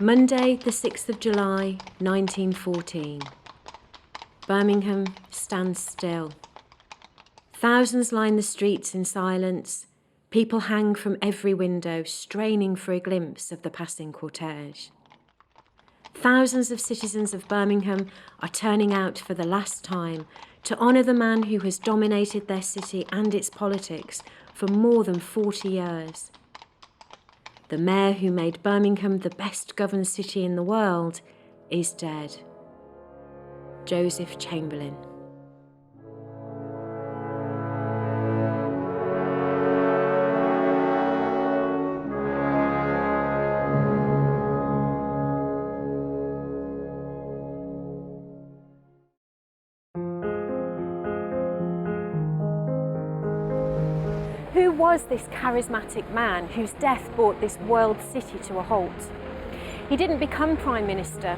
Monday, the 6th of July, 1914. Birmingham stands still. Thousands line the streets in silence. People hang from every window, straining for a glimpse of the passing cortege. Thousands of citizens of Birmingham are turning out for the last time to honour the man who has dominated their city and its politics for more than 40 years. The mayor who made Birmingham the best governed city in the world is dead. Joseph Chamberlain. Who was this charismatic man whose death brought this world city to a halt? He didn't become Prime Minister.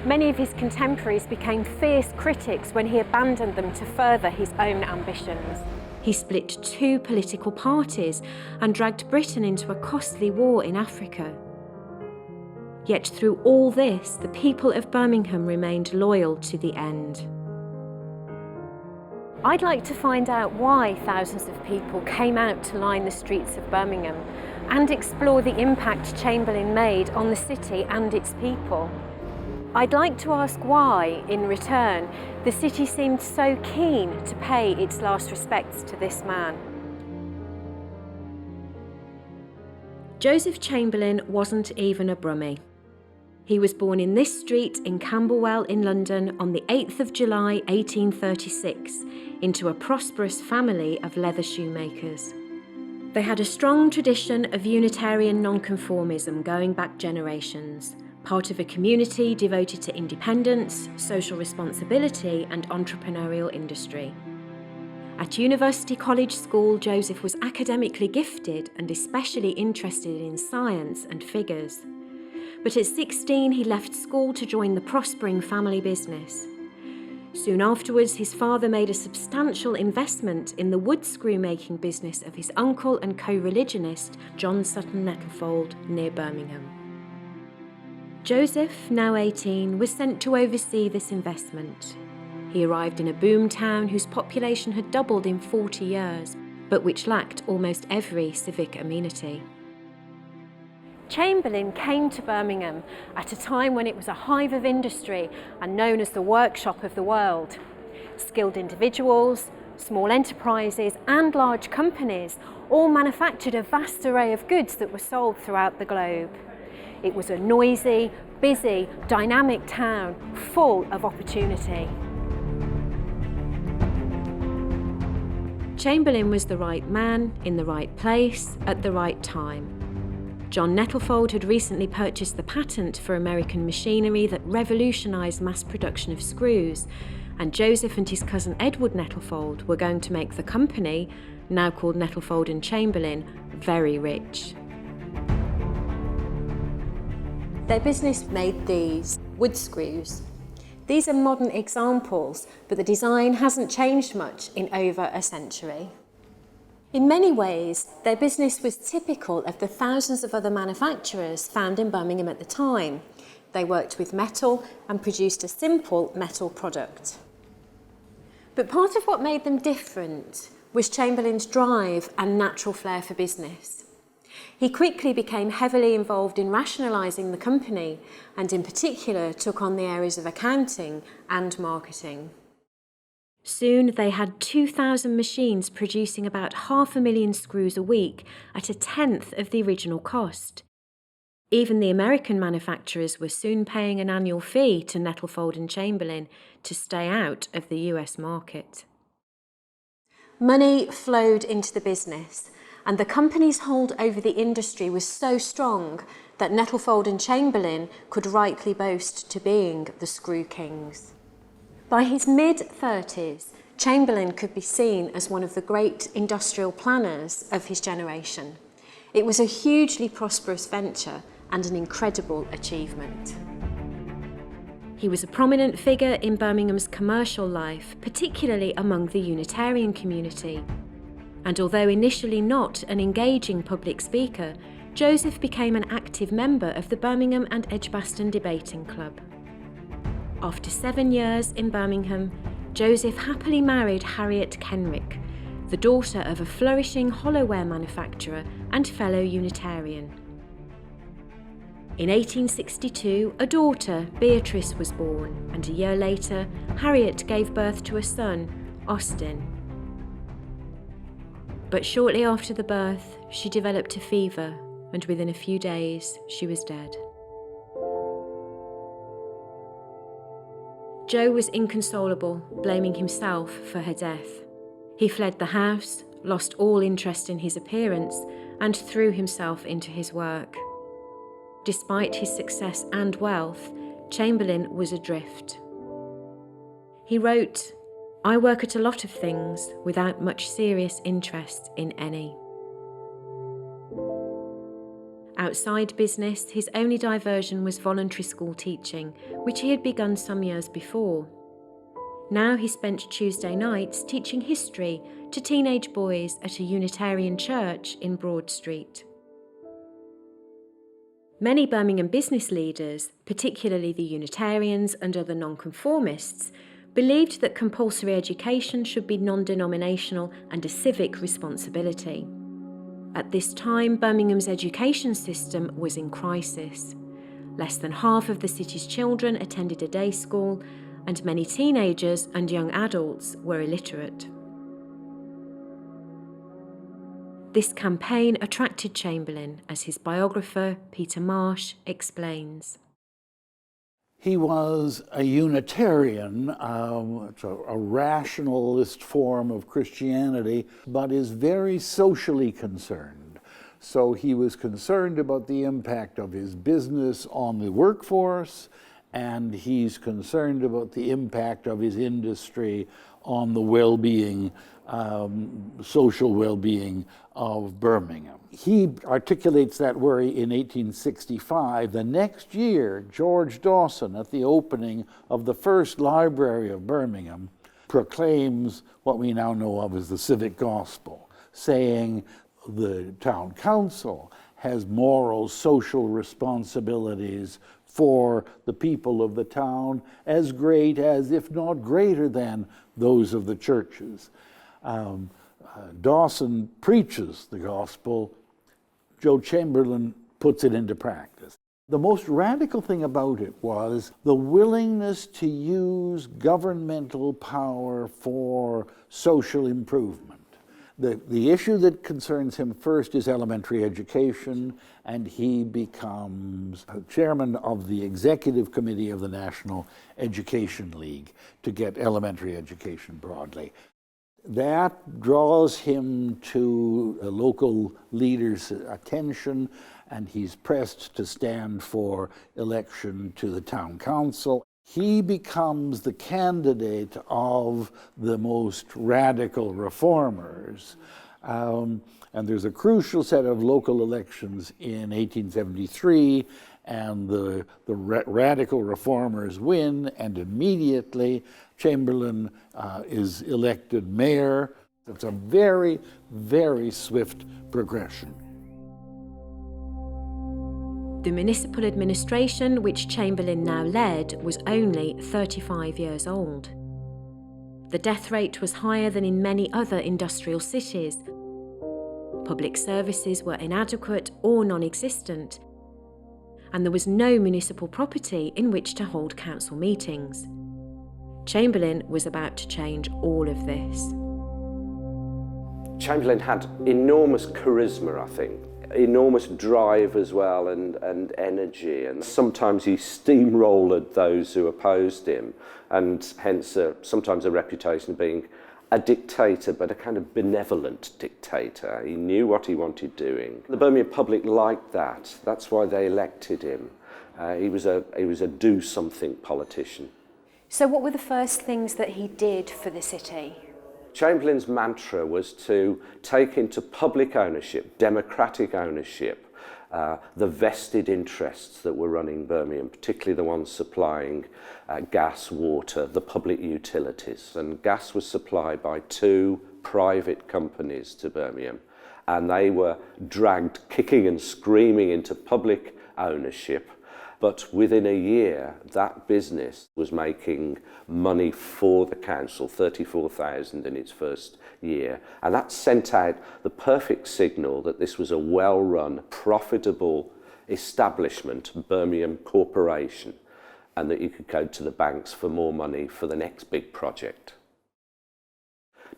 Many of his contemporaries became fierce critics when he abandoned them to further his own ambitions. He split two political parties and dragged Britain into a costly war in Africa. Yet through all this, the people of Birmingham remained loyal to the end. I'd like to find out why thousands of people came out to line the streets of Birmingham and explore the impact Chamberlain made on the city and its people. I'd like to ask why, in return, the city seemed so keen to pay its last respects to this man. Joseph Chamberlain wasn't even a Brummie. He was born in this street in Camberwell in London on the 8th of July 1836 into a prosperous family of leather shoemakers. They had a strong tradition of Unitarian nonconformism going back generations, part of a community devoted to independence, social responsibility and entrepreneurial industry. At University College School, Joseph was academically gifted and especially interested in science and figures. But at 16, he left school to join the prospering family business. Soon afterwards, his father made a substantial investment in the wood screw making business of his uncle and co-religionist, John Sutton Nettlefold, near Birmingham. Joseph, now 18, was sent to oversee this investment. He arrived in a boom town whose population had doubled in 40 years, but which lacked almost every civic amenity. Chamberlain came to Birmingham at a time when it was a hive of industry and known as the workshop of the world. Skilled individuals, small enterprises and large companies all manufactured a vast array of goods that were sold throughout the globe. It was a noisy, busy, dynamic town full of opportunity. Chamberlain was the right man in the right place at the right time. John Nettlefold had recently purchased the patent for American machinery that revolutionised mass production of screws, and Joseph and his cousin Edward Nettlefold were going to make the company, now called Nettlefold and Chamberlain, very rich. Their business made these wood screws. These are modern examples, but the design hasn't changed much in over a century. In many ways, their business was typical of the thousands of other manufacturers found in Birmingham at the time. They worked with metal and produced a simple metal product. But part of what made them different was Chamberlain's drive and natural flair for business. He quickly became heavily involved in rationalising the company and in particular took on the areas of accounting and marketing. Soon they had 2,000 machines producing about 500,000 screws a week at a tenth of the original cost. Even the American manufacturers were soon paying an annual fee to Nettlefold and Chamberlain to stay out of the US market. Money flowed into the business, and the company's hold over the industry was so strong that Nettlefold and Chamberlain could rightly boast to being the screw kings. By his mid-30s, Chamberlain could be seen as one of the great industrial planners of his generation. It was a hugely prosperous venture and an incredible achievement. He was a prominent figure in Birmingham's commercial life, particularly among the Unitarian community. And although initially not an engaging public speaker, Joseph became an active member of the Birmingham and Edgbaston Debating Club. After 7 years in Birmingham, Joseph happily married Harriet Kenrick, the daughter of a flourishing hollowware manufacturer and fellow Unitarian. In 1862, a daughter, Beatrice, was born, and a year later, Harriet gave birth to a son, Austin. But shortly after the birth, she developed a fever, and within a few days, she was dead. Joe was inconsolable, blaming himself for her death. He fled the house, lost all interest in his appearance, and threw himself into his work. Despite his success and wealth, Chamberlain was adrift. He wrote, "I work at a lot of things without much serious interest in any." Outside business, his only diversion was voluntary school teaching, which he had begun some years before. Now he spent Tuesday nights teaching history to teenage boys at a Unitarian church in Broad Street. Many Birmingham business leaders, particularly the Unitarians and other nonconformists, believed that compulsory education should be non-denominational and a civic responsibility. At this time, Birmingham's education system was in crisis. Less than half of the city's children attended a day school, and many teenagers and young adults were illiterate. This campaign attracted Chamberlain, as his biographer, Peter Marsh, explains. He was a Unitarian, it's a rationalist form of Christianity, but is very socially concerned. So he was concerned about the impact of his business on the workforce, and he's concerned about the impact of his industry on the well-being, social well-being of Birmingham. He articulates that worry in 1865. The next year, George Dawson, at the opening of the first library of Birmingham, proclaims what we now know of as the civic gospel, saying the town council has moral, social responsibilities for the people of the town as great as, if not greater than, those of the churches. Dawson preaches the gospel. Joe Chamberlain puts it into practice. The most radical thing about it was the willingness to use governmental power for social improvement. The issue that concerns him first is elementary education, and he becomes chairman of the executive committee of the National Education League to get elementary education broadly. That draws him to local leaders' attention, and he's pressed to stand for election to the town council. He becomes the candidate of the most radical reformers. And there's a crucial set of local elections in 1873, and the radical reformers win, and immediately Chamberlain is elected mayor. It's a very, very swift progression. The municipal administration, which Chamberlain now led, was only 35 years old. The death rate was higher than in many other industrial cities. Public services were inadequate or non-existent, and there was no municipal property in which to hold council meetings. Chamberlain was about to change all of this. Chamberlain had enormous charisma, I think, enormous drive as well, and energy, and sometimes he steamrolled those who opposed him, and hence sometimes a reputation of being a dictator, but a kind of benevolent dictator. He knew what he wanted doing. The Birmingham public liked that. That's why they elected him. He was a do-something politician. So what were the first things that he did for the city? Chamberlain's mantra was to take into public ownership, democratic ownership, the vested interests that were running Birmingham, particularly the ones supplying gas, water, the public utilities. And gas was supplied by two private companies to Birmingham. and they were dragged kicking and screaming into public ownership. But within a year, that business was making money for the council, 34,000 in its first year. And that sent out the perfect signal that this was a well-run, profitable establishment, Birmingham Corporation, and that you could go to the banks for more money for the next big project.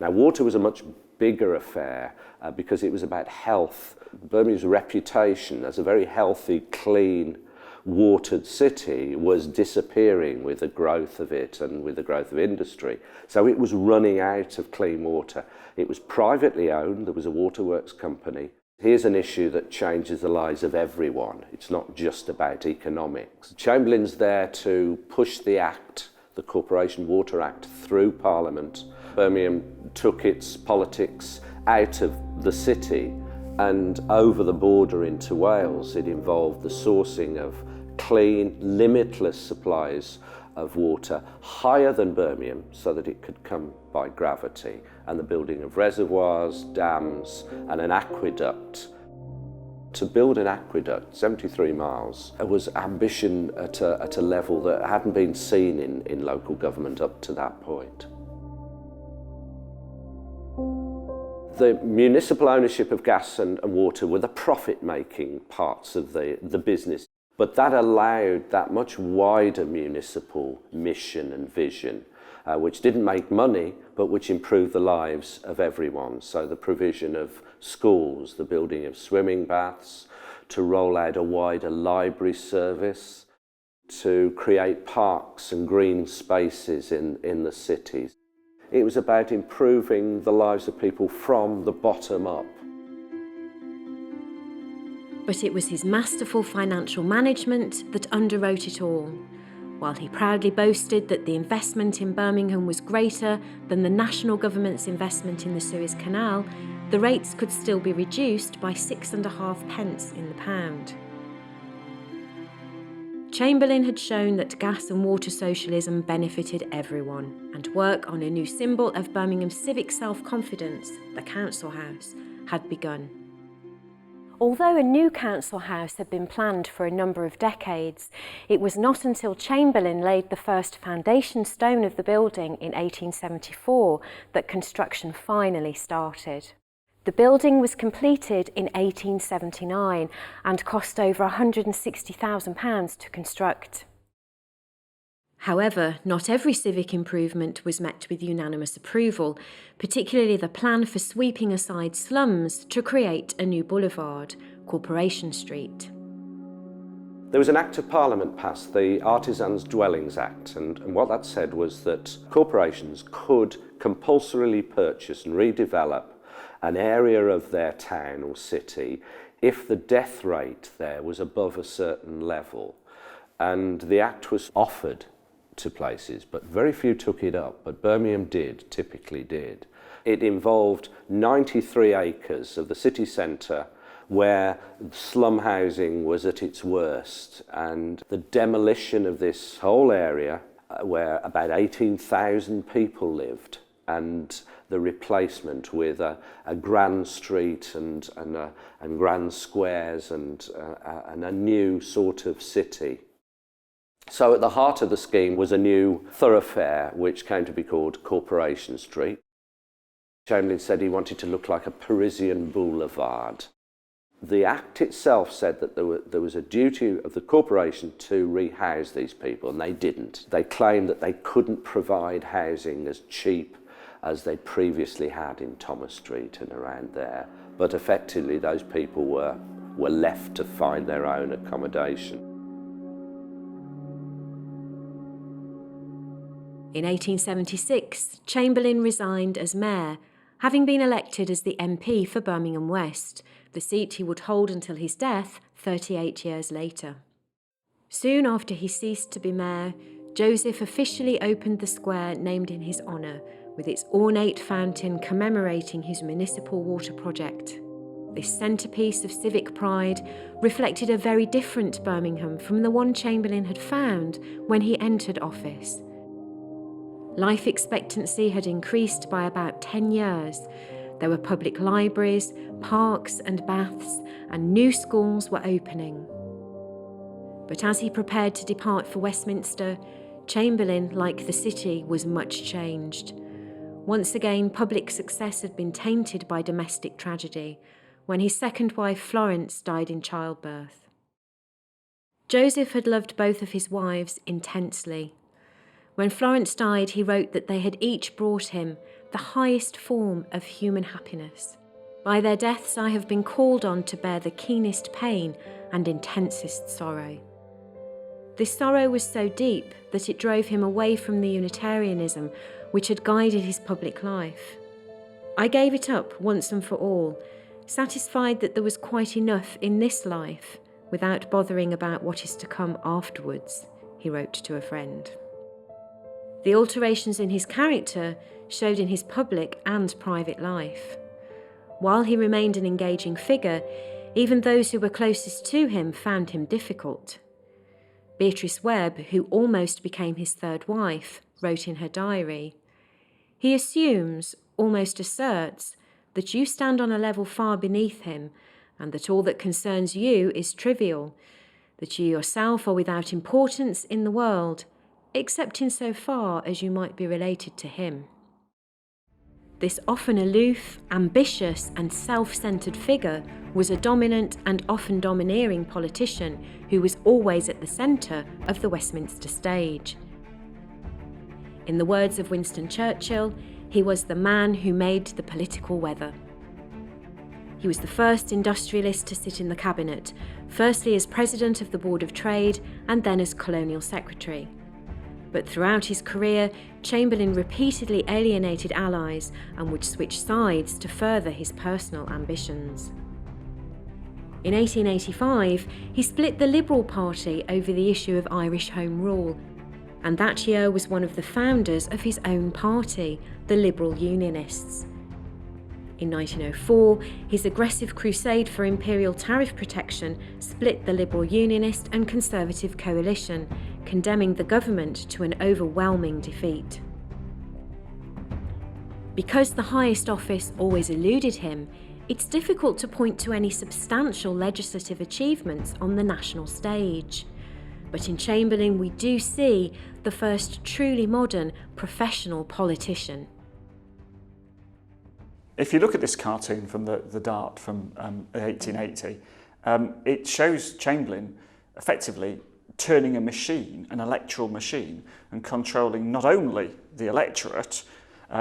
Now, water was a much bigger affair because it was about health. Birmingham's reputation as a very healthy, clean, watered city was disappearing with the growth of it and with the growth of industry. So it was running out of clean water. It was privately owned. There was a waterworks company. Here's an issue that changes the lives of everyone. It's not just about economics. Chamberlain's there to push the Act, the Corporation Water Act, through Parliament. Birmingham took its politics out of the city and over the border into Wales. It involved the sourcing of clean, limitless supplies of water higher than Birmingham so that it could come by gravity, and the building of reservoirs, dams and an aqueduct. To build an aqueduct, 73 miles, was ambition at a level that hadn't been seen in local government up to that point. The municipal ownership of gas and water were the profit-making parts of the business, but that allowed that much wider municipal mission and vision, which didn't make money, but which improved the lives of everyone. So the provision of schools, the building of swimming baths, to roll out a wider library service, to create parks and green spaces in the cities. It was about improving the lives of people from the bottom up. But it was his masterful financial management that underwrote it all. While he proudly boasted that the investment in Birmingham was greater than the national government's investment in the Suez Canal, the rates could still be reduced by 6.5 pence in the pound. Chamberlain had shown that gas and water socialism benefited everyone, and work on a new symbol of Birmingham's civic self-confidence, the Council House, had begun. Although a new council house had been planned for a number of decades, it was not until Chamberlain laid the first foundation stone of the building in 1874 that construction finally started. The building was completed in 1879 and cost over £160,000 to construct. However, not every civic improvement was met with unanimous approval, particularly the plan for sweeping aside slums to create a new boulevard, Corporation Street. There was an Act of Parliament passed, the Artisans' Dwellings Act, and what that said was that corporations could compulsorily purchase and redevelop an area of their town or city if the death rate there was above a certain level. And the Act was offered to places, but very few took it up, but Birmingham did, typically did. It involved 93 acres of the city centre where slum housing was at its worst, and the demolition of this whole area where about 18,000 people lived, and the replacement with a grand street and grand squares and a new sort of city. So at the heart of the scheme was a new thoroughfare which came to be called Corporation Street. Chamberlain said he wanted to look like a Parisian boulevard. The Act itself said that there was a duty of the corporation to rehouse these people, and they didn't. They claimed that they couldn't provide housing as cheap as they'd previously had in Thomas Street and around there. But effectively those people were left to find their own accommodation. In 1876, Chamberlain resigned as mayor, having been elected as the MP for Birmingham West, the seat he would hold until his death 38 years later. Soon after he ceased to be mayor, Joseph officially opened the square named in his honour, with its ornate fountain commemorating his municipal water project. This centrepiece of civic pride reflected a very different Birmingham from the one Chamberlain had found when he entered office. Life expectancy had increased by about 10 years. There were public libraries, parks and baths, and new schools were opening. But as he prepared to depart for Westminster, Chamberlain, like the city, was much changed. Once again, public success had been tainted by domestic tragedy, when his second wife Florence died in childbirth. Joseph had loved both of his wives intensely. When Florence died, he wrote that they had each brought him the highest form of human happiness. By their deaths I have been called on to bear the keenest pain and intensest sorrow. This sorrow was so deep that it drove him away from the Unitarianism which had guided his public life. I gave it up once and for all, satisfied that there was quite enough in this life without bothering about what is to come afterwards, he wrote to a friend. The alterations in his character showed in his public and private life. While he remained an engaging figure, even those who were closest to him found him difficult. Beatrice Webb, who almost became his third wife, wrote in her diary, "He assumes, almost asserts, that you stand on a level far beneath him, and that all that concerns you is trivial, that you yourself are without importance in the world, except in so far as you might be related to him." This often aloof, ambitious and self-centred figure was a dominant and often domineering politician who was always at the centre of the Westminster stage. In the words of Winston Churchill, he was the man who made the political weather. He was the first industrialist to sit in the cabinet, firstly as president of the Board of Trade and then as colonial secretary. But throughout his career, Chamberlain repeatedly alienated allies and would switch sides to further his personal ambitions. In 1885, he split the Liberal Party over the issue of Irish Home Rule, and that year was one of the founders of his own party, the Liberal Unionists. In 1904, his aggressive crusade for imperial tariff protection split the Liberal Unionist and Conservative coalition, condemning the government to an overwhelming defeat. Because the highest office always eluded him, it's difficult to point to any substantial legislative achievements on the national stage. But in Chamberlain we do see the first truly modern professional politician. If you look at this cartoon from the Dart from 1880, it shows Chamberlain effectively turning a machine, an electoral machine, and controlling not only the electorate,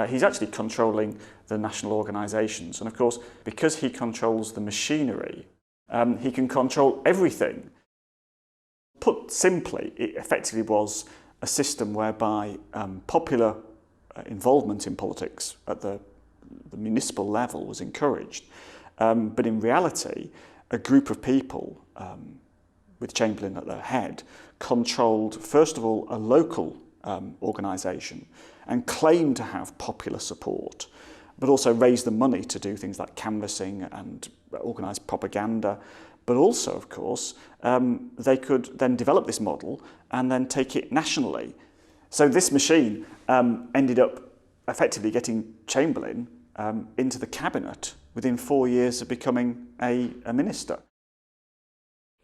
he's actually controlling the national organisations. And of course, because he controls the machinery, he can control everything. Put simply, it effectively was a system whereby popular involvement in politics at the municipal level was encouraged. But in reality, a group of people, with Chamberlain at their head, controlled, first of all, a local organisation and claimed to have popular support, but also raised the money to do things like canvassing and organise propaganda. But also, of course, they could then develop this model and then take it nationally. So this machine ended up effectively getting Chamberlain into the cabinet within 4 years of becoming a minister.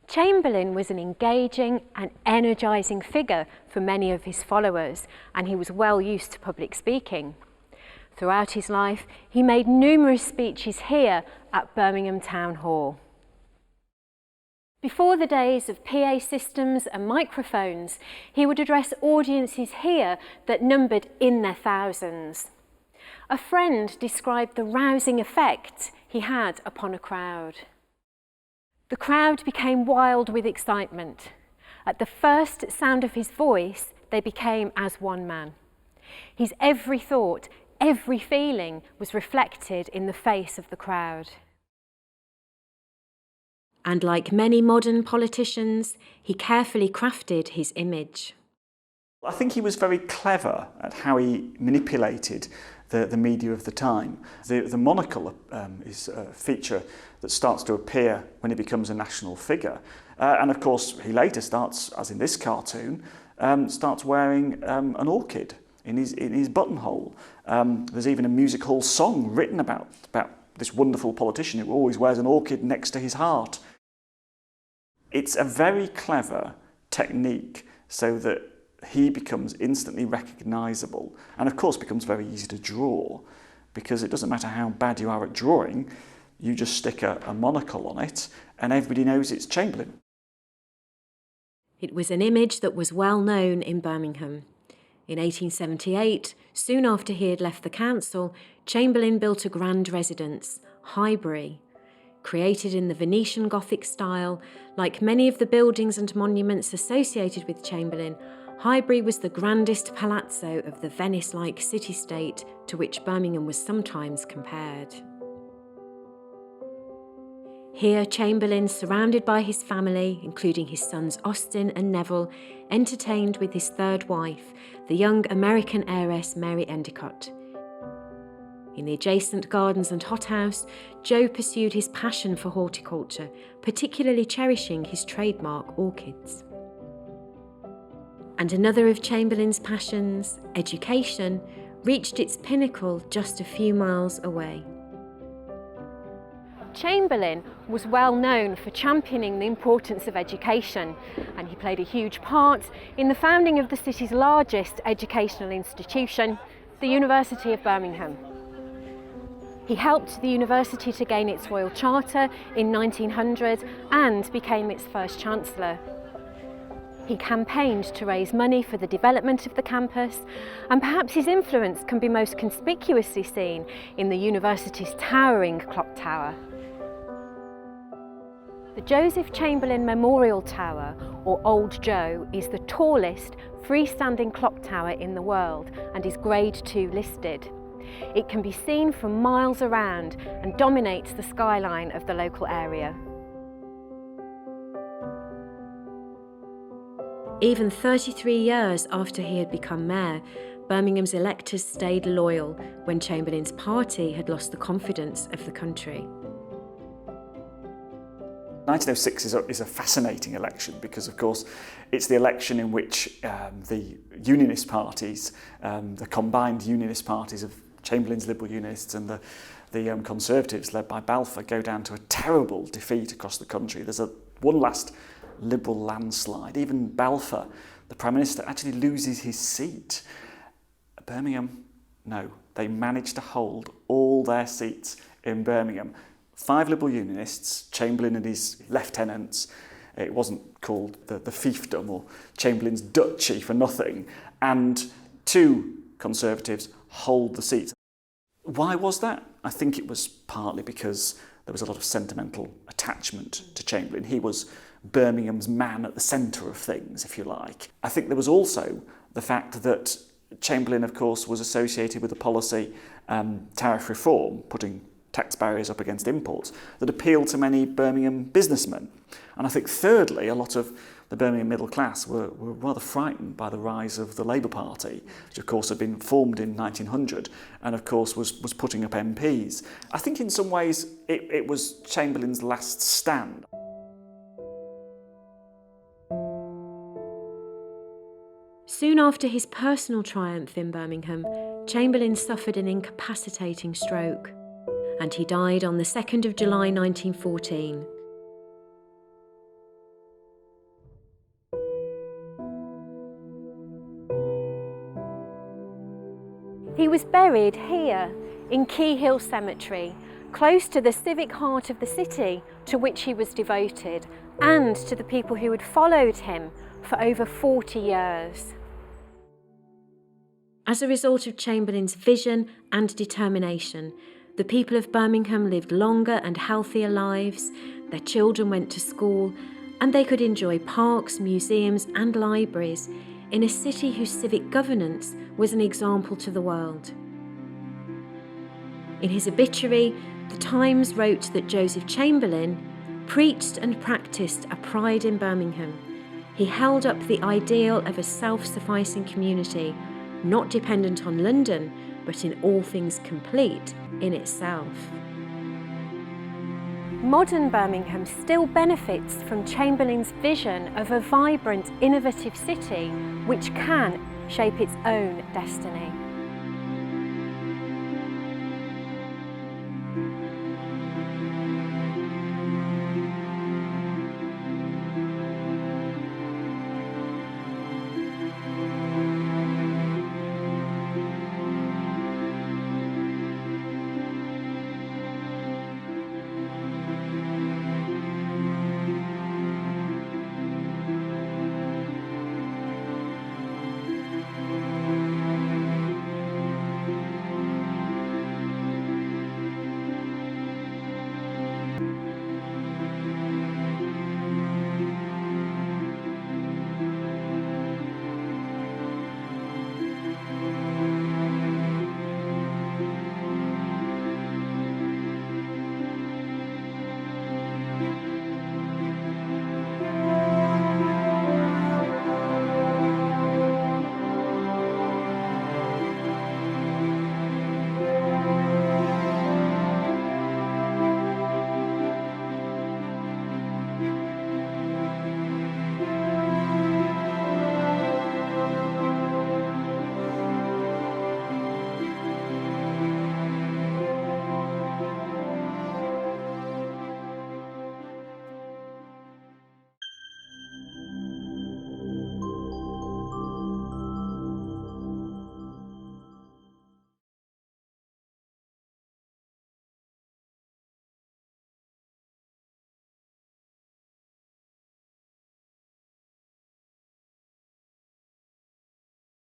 Chamberlain was an engaging and energising figure for many of his followers, and he was well used to public speaking. Throughout his life, he made numerous speeches here at Birmingham Town Hall. Before the days of PA systems and microphones, he would address audiences here that numbered in their thousands. A friend described the rousing effect he had upon a crowd. The crowd became wild with excitement. At the first sound of his voice, they became as one man. His every thought, every feeling was reflected in the face of the crowd. And like many modern politicians, he carefully crafted his image. I think he was very clever at how he manipulated the media of the time. The monocle is a feature that starts to appear when he becomes a national figure. And of course, he later starts, as in this cartoon, starts wearing an orchid. in his buttonhole. There's even a music hall song written about this wonderful politician who always wears an orchid next to his heart. It's a very clever technique so that he becomes instantly recognisable and of course becomes very easy to draw, because it doesn't matter how bad you are at drawing, you just stick a monocle on it and everybody knows it's Chamberlain. It was an image that was well known in Birmingham. In 1878, soon after he had left the council, Chamberlain built a grand residence, Highbury. Created in the Venetian Gothic style, like many of the buildings and monuments associated with Chamberlain, Highbury was the grandest palazzo of the Venice-like city-state to which Birmingham was sometimes compared. Here, Chamberlain, surrounded by his family, including his sons Austin and Neville, entertained with his third wife, the young American heiress Mary Endicott. In the adjacent gardens and hothouse, Joe pursued his passion for horticulture, particularly cherishing his trademark orchids. And another of Chamberlain's passions, education, reached its pinnacle just a few miles away. Chamberlain was well known for championing the importance of education, and he played a huge part in the founding of the city's largest educational institution, the University of Birmingham. He helped the university to gain its royal charter in 1900 and became its first chancellor. He campaigned to raise money for the development of the campus, and perhaps his influence can be most conspicuously seen in the university's towering clock tower. The Joseph Chamberlain Memorial Tower, or Old Joe, is the tallest freestanding clock tower in the world and is Grade 2 listed. It can be seen from miles around and dominates the skyline of the local area. Even 33 years after he had become mayor, Birmingham's electors stayed loyal when Chamberlain's party had lost the confidence of the country. 1906 is a fascinating election because, of course, it's the election in which the Unionist parties, the combined Unionist parties of Chamberlain's Liberal Unionists and the Conservatives, led by Balfour, go down to a terrible defeat across the country. There's one last Liberal landslide. Even Balfour, the Prime Minister, actually loses his seat. Birmingham, no. They managed to hold all their seats in Birmingham. 5 Liberal Unionists, Chamberlain and his lieutenants. It wasn't called the fiefdom or Chamberlain's duchy for nothing. And 2 Conservatives hold the seats. Why was that? I think it was partly because there was a lot of sentimental attachment to Chamberlain. He was Birmingham's man at the centre of things, if you like. I think there was also the fact that Chamberlain, of course, was associated with the policy tariff reform, putting tax barriers up against imports, that appealed to many Birmingham businessmen. And I think thirdly, a lot of the Birmingham middle class were rather frightened by the rise of the Labour Party, which of course had been formed in 1900 and of course was putting up MPs. I think in some ways it was Chamberlain's last stand. Soon after his personal triumph in Birmingham, Chamberlain suffered an incapacitating stroke, and he died on the 2nd of July 1914. He was buried here in Key Hill Cemetery, close to the civic heart of the city to which he was devoted, and to the people who had followed him for over 40 years. As a result of Chamberlain's vision and determination, the people of Birmingham lived longer and healthier lives, their children went to school, and they could enjoy parks, museums and libraries in a city whose civic governance was an example to the world. In his obituary, The Times wrote that Joseph Chamberlain preached and practiced a pride in Birmingham. He held up the ideal of a self-sufficing community, not dependent on London, but in all things complete in itself. Modern Birmingham still benefits from Chamberlain's vision of a vibrant, innovative city which can shape its own destiny.